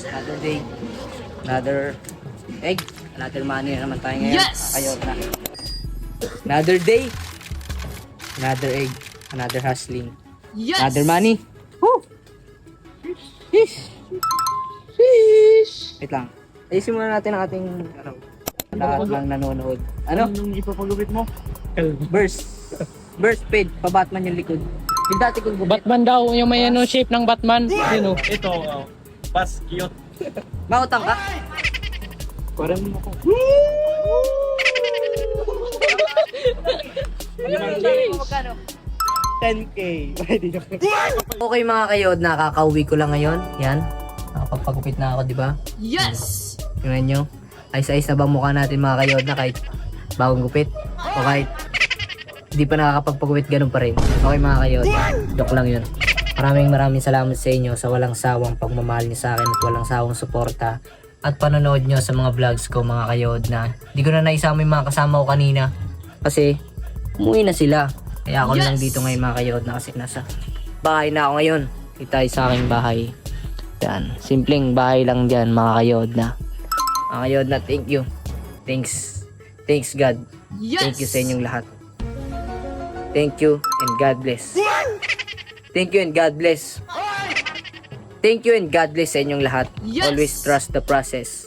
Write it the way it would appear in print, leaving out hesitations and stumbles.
Another day. Another egg. Another money na naman tayo ngayon. Yes! Kayo na. Another day. Another egg. Another hustling. Yes! Another money. Woo! Sheesh! Sheesh! Wait lang. Ayusin muna natin ang ating lahat ng nanonood. Ano? Anong ipapagupit mo? Burst. Burst fade. Pa-Batman yung likod. Yung dati kong gupit. Batman daw, yung may ano shape ng Batman. Yun o. Ito, pas cute. Mautang ka? Parang mo ko. Magkano? 10K. Pwede na. Okay mga kayod, nakakauwi ko lang ngayon. Yan. Nakapagpagupit na ako, di ba? Yes! Tingnan nyo. Ayos-ayos na bang mukha natin mga kayod na kahit bagong gupit? O kahit hindi pa nakakapagpagupit, ganun pa rin. Okay mga kayod, joke lang yun. Maraming salamat sa inyo sa walang sawang pagmamahal niyo sa akin at walang sawang suporta at panonood nyo sa mga vlogs ko mga kayod na hindi ko na naisama yung mga kasama ko kanina kasi umuwi na sila. Kaya ako lang dito ngayon mga kayod na kasi nasa bahay na ako ngayon. Dito tayo sa aking bahay. Yan. Simpleng bahay lang dyan mga kayod na. Mga kayod na thank you. Thanks God. Yes! Thank you sa inyong lahat. Thank you and God bless. Thank you and God bless. Thank you and God bless sa inyong lahat. Yes! Always trust the process.